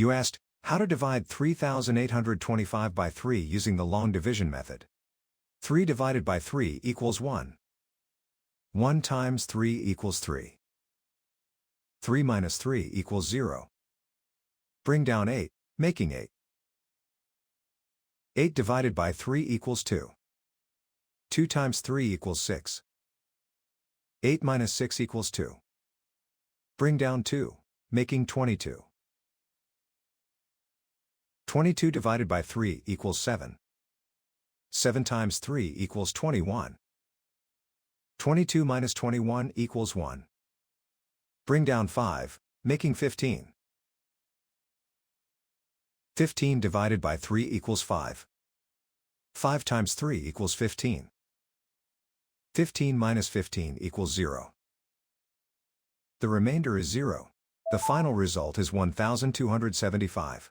You asked, how to divide 3,825 by 3 using the long division method. 3 divided by 3 equals 1. 1 times 3 equals 3. 3 minus 3 equals 0. Bring down 8, making 8. 8 divided by 3 equals 2. 2 times 3 equals 6. 8 minus 6 equals 2. Bring down 2, making 22. 22 divided by 3 equals 7. 7 times 3 equals 21. 22 minus 21 equals 1. Bring down 5, making 15. 15 divided by 3 equals 5. 5 times 3 equals 15. 15 minus 15 equals 0. The remainder is 0. The final result is 1,275.